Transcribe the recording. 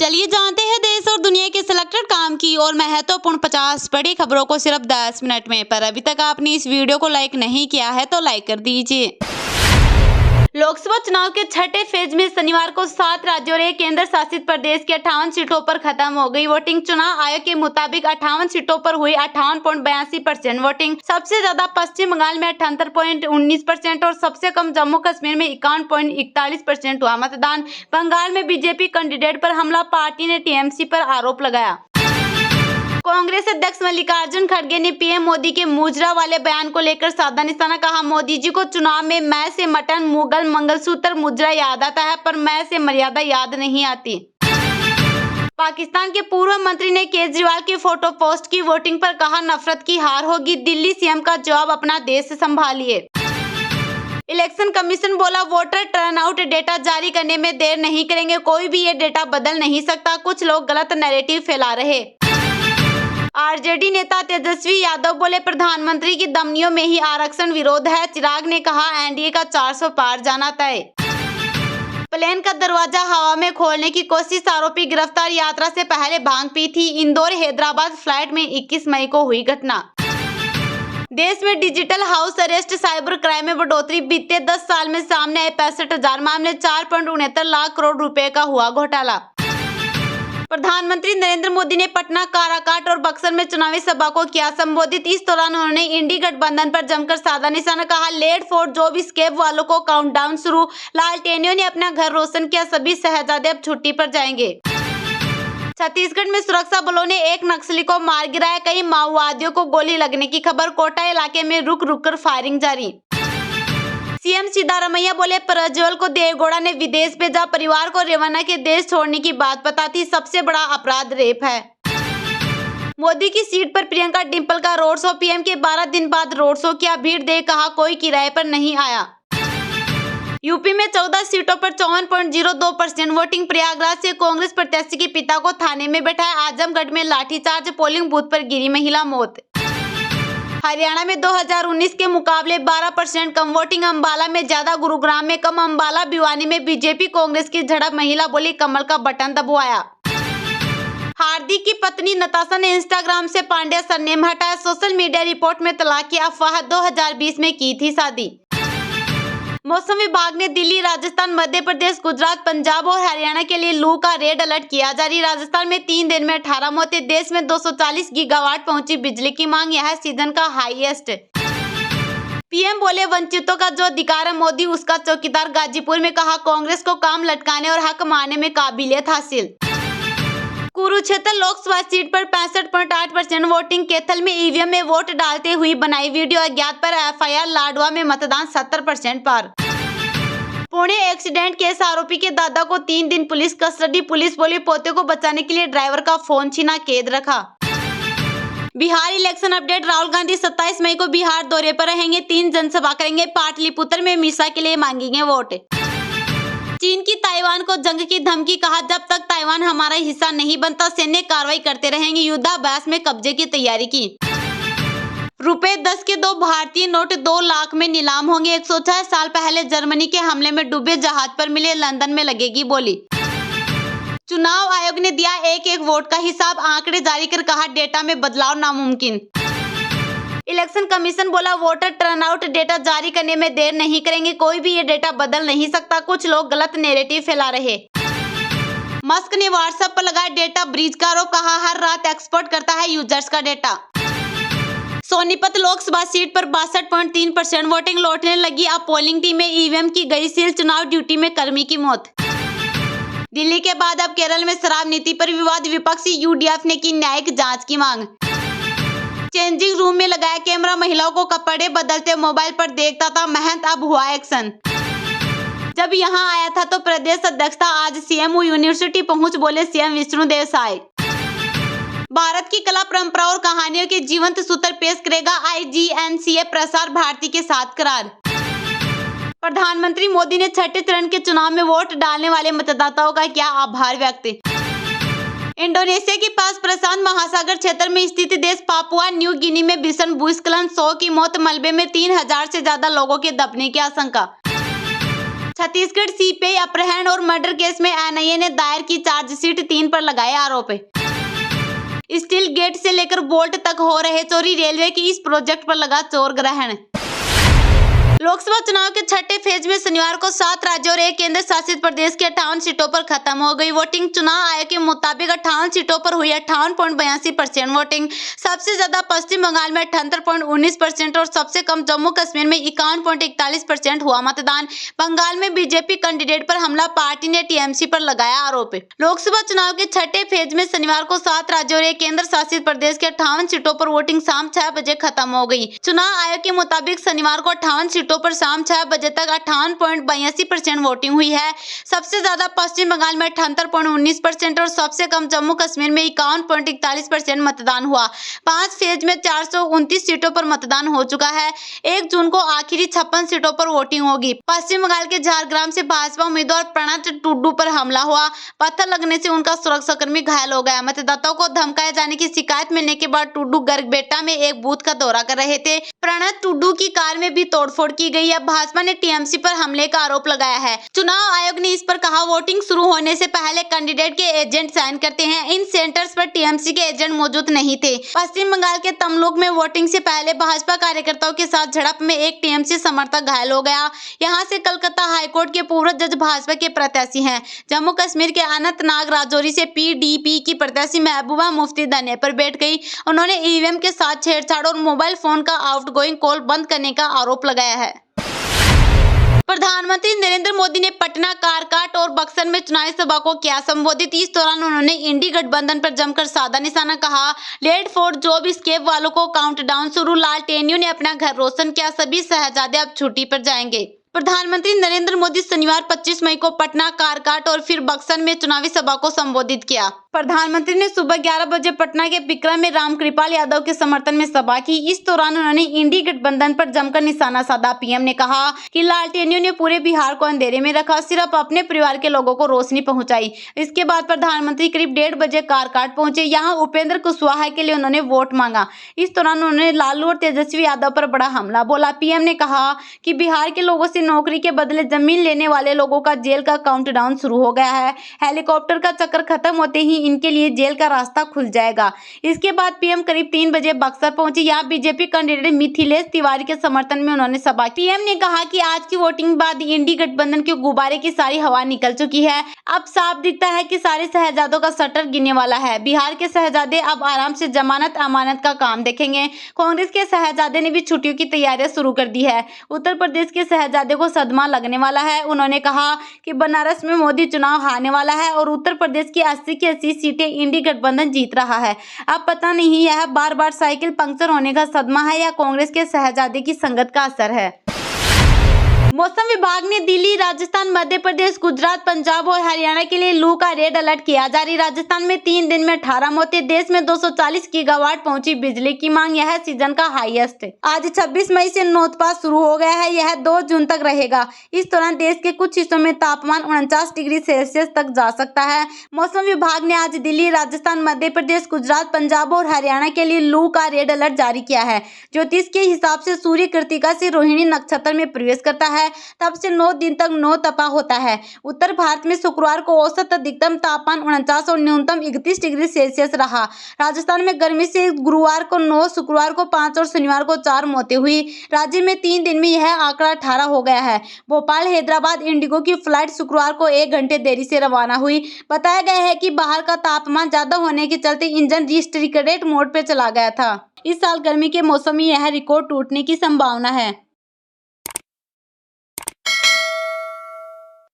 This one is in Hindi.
चलिए जानते हैं देश और दुनिया के सिलेक्टेड काम की और महत्वपूर्ण 50 बड़ी खबरों को सिर्फ 10 मिनट में। पर अभी तक आपने इस वीडियो को लाइक नहीं किया है तो लाइक कर दीजिए। लोकसभा चुनाव के छठे फेज में शनिवार को 7 राज्यों और एक केंद्र शासित प्रदेश की 58 सीटों पर खत्म हो गई वोटिंग। चुनाव आयोग के मुताबिक 58 सीटों पर हुई 58.82% वोटिंग। सबसे ज्यादा पश्चिम बंगाल में 78.19% और सबसे कम जम्मू कश्मीर में 51.41% हुआ मतदान। बंगाल में बीजेपी कैंडिडेट पर हमला, पार्टी ने टीएमसी पर आरोप लगाया। कांग्रेस अध्यक्ष मल्लिकार्जुन खड़गे ने पीएम मोदी के मुजरा वाले बयान को लेकर साधा निशाना कहा। मोदी जी को चुनाव में मैं से मटन, मुगल, मंगलसूत्र, मुजरा याद आता है पर मैं से मर्यादा याद नहीं आती। पाकिस्तान के पूर्व मंत्री ने केजरीवाल की फोटो पोस्ट की, वोटिंग पर कहा नफरत की हार होगी। दिल्ली सीएम का जवाब, अपना देश संभालिए। इलेक्शन कमीशन बोला वोटर टर्नआउट डेटा जारी करने में देर नहीं करेंगे, कोई भी ये डेटा बदल नहीं सकता। कुछ लोग गलत नैरेटिव फैला रहे। आरजेडी नेता तेजस्वी यादव बोले प्रधानमंत्री की धमनियों में ही आरक्षण विरोध है। चिराग ने कहा एनडीए का 400 पार जाना तय। प्लेन का दरवाजा हवा में खोलने की कोशिश, आरोपी गिरफ्तार, यात्रा से पहले भांग पी थी। इंदौर हैदराबाद फ्लाइट में 21 मई को हुई घटना। देश में digital house arrest, cyber crime में बढ़ोतरी। बीते 10 साल में सामने आए 65,000 मामले, 4.69 लाख करोड़ रुपए का हुआ घोटाला। प्रधानमंत्री नरेंद्र मोदी ने पटना, काराकाट और बक्सर में चुनावी सभा को किया संबोधित। इस दौरान उन्होंने इंडी गठबंधन पर जमकर साधा निशाना कहा। लेट फॉर जॉब स्केप वालों को काउंटडाउन शुरू। लालटेनियों ने अपना घर रोशन किया, सभी शहजादे अब छुट्टी पर जाएंगे। छत्तीसगढ़ में सुरक्षा बलों ने एक नक्सली को मार गिराया, कई माओवादियों को गोली लगने की खबर। कोटा इलाके में रुक रुक कर फायरिंग जारी। सीएम सिद्धारमैया बोले प्रज्वल को देवगौड़ा ने विदेश भेजा, परिवार को रेवाना के देश छोड़ने की बात पता थी, सबसे बड़ा अपराध रेप है। मोदी की सीट पर प्रियंका डिंपल का रोड शो, पीएम के 12 दिन बाद रोड शो किया, भीड़ देख कहा कोई किराए पर नहीं आया। यूपी में 14 सीटों पर 54.02% वोटिंग। प्रयागराज से कांग्रेस प्रत्याशी के पिता को थाने में बैठाया। आजमगढ़ में लाठीचार्ज, पोलिंग बूथ पर गिरी महिला मौत। हरियाणा में 2019 के मुकाबले 12% कम वोटिंग। अंबाला में ज्यादा, गुरुग्राम में कम। अंबाला भिवानी में बीजेपी कांग्रेस की झड़प, महिला बोली कमल का बटन दबाया। हार्दिक की पत्नी नताशा ने इंस्टाग्राम से पांड्या सरनेम हटाया। सोशल मीडिया रिपोर्ट में तलाक की अफवाह, 2020 में की थी शादी। मौसम विभाग ने दिल्ली, राजस्थान, मध्य प्रदेश, गुजरात, पंजाब और हरियाणा के लिए लू का रेड अलर्ट किया जारी। राजस्थान में 3 दिन में 18 मौतें। देश में 240 गीगावाट पहुंची बिजली की मांग, यह सीजन का हाईएस्ट। पीएम बोले वंचितों का जो अधिकार है मोदी उसका चौकीदार। गाजीपुर में कहा कांग्रेस को काम लटकाने और हक मारने में काबिलियत हासिल। कुरुक्षेत्र लोकसभा सीट पर 65.8% वोटिंग। कैथल में ईवीएम में वोट डालते हुई बनाई वीडियो, अज्ञात पर एफआईआर। लाडवा में मतदान 70% पार। पुणे एक्सीडेंट केस, आरोपी के दादा को 3 दिन पुलिस कस्टडी। पुलिस बोली पोते को बचाने के लिए ड्राइवर का फोन छीना, कैद रखा। बिहार इलेक्शन अपडेट, राहुल गांधी 27 मई को बिहार दौरे पर रहेंगे, 3 जनसभा करेंगे। पाटलिपुत्र में मीसा के लिए मांगेंगे वोट। चीन की ताइवान को जंग की धमकी, कहा जब तक ताइवान हमारा हिस्सा नहीं बनता सैन्य कार्रवाई करते रहेंगे। युद्धाभ्यास में कब्जे की तैयारी की। रुपए 10 के 2 भारतीय नोट 2 लाख में नीलाम होंगे। 106 साल पहले जर्मनी के हमले में डूबे जहाज पर मिले, लंदन में लगेगी बोली। चुनाव आयोग ने दिया एक वोट का हिसाब, आंकड़े जारी कर कहा डेटा में बदलाव नामुमकिन। इलेक्शन कमीशन बोला वोटर टर्नआउट डेटा जारी करने में देर नहीं करेंगे, कोई भी ये डेटा बदल नहीं सकता। कुछ लोग गलत नैरेटिव फैला रहे। मस्क ने व्हाट्सएप पर लगाया डेटा ब्रीच का आरोप, कहा हर रात एक्सपोर्ट करता है यूजर्स का डेटा। सोनीपत लोकसभा सीट पर 62.3% वोटिंग। लौटने लगी अब पोलिंग टीम में, ईवीएम की गई सील। चुनाव ड्यूटी में कर्मी की मौत। दिल्ली के बाद अब केरल में शराब नीति पर विवाद, विपक्षी यूडीएफ ने की न्यायिक जांच की मांग। चेंजिंग रूम में लगाया कैमरा, महिलाओं को कपड़े बदलते मोबाइल पर देखता था महंत, अब हुआ एक्शन। जब यहां आया था तो प्रदेश अध्यक्ष था, आज सीएमयू यूनिवर्सिटी पहुंच, बोले सीएम विष्णुदेव साय। भारत की कला, परंपरा और कहानियों के जीवंत सूत्र पेश करेगा आईजीएनसीए प्रसार भारती के साथ करार। प्रधानमंत्री मोदी ने छठे चरण के चुनाव में वोट डालने वाले मतदाताओं का किया आभार व्यक्त। इंडोनेशिया के पास प्रशांत महासागर क्षेत्र में स्थित देश पापुआ न्यू गिनी में भीषण भूस्खलन, 100 की मौत, मलबे में 3000 से ज्यादा लोगों के दबने की आशंका। छत्तीसगढ़ सीपीआई अपहरण और मर्डर केस में एनआईए ने दायर की चार्जशीट, 3 पर लगाए आरोप। स्टील गेट से लेकर बोल्ट तक हो रहे चोरी, रेलवे की इस प्रोजेक्ट पर लगा चोर ग्रहण। लोकसभा चुनाव के छठे फेज में शनिवार को 7 राज्यों और 1 केंद्र शासित प्रदेश की 58 सीटों पर खत्म हो गई वोटिंग। चुनाव आयोग के मुताबिक 58 सीटों पर हुई 58.82% वोटिंग। सबसे ज्यादा पश्चिम बंगाल में 78.19% और सबसे कम जम्मू कश्मीर में 51.41% हुआ मतदान। बंगाल में बीजेपी कैंडिडेट पर हमला, पार्टी ने टीएमसी पर लगाया आरोप। लोकसभा चुनाव के छठे फेज में शनिवार को 7 राज्यों और 1 केंद्र शासित प्रदेश के 58 सीटों पर वोटिंग शाम 6 बजे खत्म हो गई। चुनाव आयोग के मुताबिक शनिवार को 58 सीटों पर शाम 6 बजे तक 58.82% वोटिंग हुई है। सबसे ज्यादा पश्चिम बंगाल में 78.19% और सबसे कम जम्मू कश्मीर में 51.41% मतदान हुआ। 5 फेज में 429 सीटों पर मतदान हो चुका है। 1 जून को आखिरी 56 सीटों पर वोटिंग होगी। पश्चिम बंगाल के झारग्राम से भाजपा उम्मीदवार प्रणत टुड्डू पर हमला हुआ। पत्थर लगने से उनका सुरक्षाकर्मी घायल हो गया। मतदाताओं को धमकाए जाने की शिकायत मिलने के बाद टुड्डू गरगबेटा में एक बूथ का दौरा कर रहे थे। प्रणत टुड्डू की कार में भी तोड़फोड़ की गई है। भाजपा ने टीएमसी पर हमले का आरोप लगाया है। चुनाव आयोग ने इस पर कहा, वोटिंग शुरू होने से पहले कैंडिडेट के एजेंट साइन करते हैं। इन सेंटर्स पर टीएमसी के एजेंट मौजूद नहीं थे। पश्चिम बंगाल के तमलुक में वोटिंग से पहले भाजपा कार्यकर्ताओं के साथ झड़प में एक टीएमसी समर्थक घायल हो गया। यहां से कलकत्ता हाईकोर्ट के पूर्व जज भाजपा के प्रत्याशी हैं। जम्मू कश्मीर के अनंतनाग राजौरी से पीडीपी की प्रत्याशी महबूबा मुफ्ती धरने पर बैठ गई। उन्होंने ईवीएम के साथ छेड़छाड़ और मोबाइल फोन का आउटगोइंग कॉल बंद करने का आरोप लगाया है। प्रधानमंत्री नरेंद्र मोदी ने पटना, काराकाट और बक्सर में चुनावी सभा को किया संबोधित। इस दौरान उन्होंने इंडी गठबंधन पर जमकर साधा निशाना कहा। लेट फॉर जॉब स्केप वालों को काउंटडाउन शुरू, लालटेनियों ने अपना घर रोशन किया, सभी शहजादे अब छुट्टी पर जाएंगे। प्रधानमंत्री नरेंद्र मोदी शनिवार 25 मई को पटना, काराकाट और फिर बक्सर में चुनावी सभा को संबोधित किया। प्रधानमंत्री ने सुबह 11 बजे पटना के बिक्रम में रामकृपाल यादव के समर्थन में सभा की। इस दौरान उन्होंने इंडी गठबंधन पर जमकर निशाना साधा। पीएम ने कहा कि लालटेनियों ने पूरे बिहार को अंधेरे में रखा, सिर्फ अपने परिवार के लोगों को रोशनी पहुंचाई। इसके बाद प्रधानमंत्री करीब 1:30 बजे काराकाट पहुंचे। यहाँ उपेंद्र कुशवाहा के लिए उन्होंने वोट मांगा। इस दौरान उन्होंने लालू और तेजस्वी यादव पर बड़ा हमला बोला। पीएम ने कहा कि बिहार के लोगों से नौकरी के बदले जमीन लेने वाले लोगों का जेल का काउंटडाउन शुरू हो गया है। हेलीकॉप्टर का चक्कर खत्म होते ही इनके लिए जेल का रास्ता खुल जाएगा। इसके बाद पीएम करीब 3 बजे बक्सर पहुंचे। यहाँ बीजेपी कैंडिडेट मिथिलेश तिवारी के समर्थन में उन्होंने सभा की। पीएम ने कहा कि आज की वोटिंग बाद इंडी गठबंधन के गुब्बारे की सारी हवा निकल चुकी है। अब साफ दिखता है कि सारे शहजादों का शटर गिरने वाला है। बिहार के शहजादे अब आराम से जमानत अमानत का काम देखेंगे। कांग्रेस के शहजादे ने भी छुट्टियों की तैयारियां शुरू कर दी है। उत्तर प्रदेश के शहजादे को सदमा लगने वाला है। उन्होंने कहा कि बनारस में मोदी चुनाव हारने वाला है और उत्तर प्रदेश की 80 की 80 सीटें इंडी गठबंधन जीत रहा है। अब पता नहीं यह बार-बार साइकिल पंक्चर होने का सदमा है या कांग्रेस के शहजादे की संगत का असर है। मौसम विभाग ने दिल्ली, राजस्थान, मध्य प्रदेश, गुजरात, पंजाब और हरियाणा के लिए लू का रेड अलर्ट किया जारी। राजस्थान में 3 दिन में 18 मौतें। देश में 240 गीगावाट पहुंची बिजली की मांग, यह सीजन का हाईएस्ट है। आज 26 मई से नौतपात शुरू हो गया है, यह 2 जून तक रहेगा। इस दौरान देश के कुछ हिस्सों में तापमान 49 डिग्री सेल्सियस तक जा सकता है। मौसम विभाग ने आज दिल्ली, राजस्थान, मध्य प्रदेश, गुजरात, पंजाब और हरियाणा के लिए लू का रेड अलर्ट जारी किया है। ज्योतिष के हिसाब से सूर्य कृत्तिका से रोहिणी नक्षत्र में प्रवेश करता है, तब से 9 दिन तक 9 तपा होता है। उत्तर भारत में शुक्रवार को औसत अधिकतम तापमान 49 और न्यूनतम 31 डिग्री सेल्सियस रहा। राजस्थान में गर्मी से गुरुवार को 9, शुक्रवार को 5 और शनिवार को 4 मौतें हुई। राज्य में 3 दिन में यह आंकड़ा 18 हो गया है। भोपाल हैदराबाद इंडिगो की फ्लाइट शुक्रवार को 1 घंटे देरी से रवाना हुई। बताया गया है कि बाहर का तापमान ज्यादा होने के चलते इंजन रिस्ट्रिक्टेड मोड पर चला गया था। इस साल गर्मी के मौसम में यह रिकॉर्ड टूटने की संभावना है।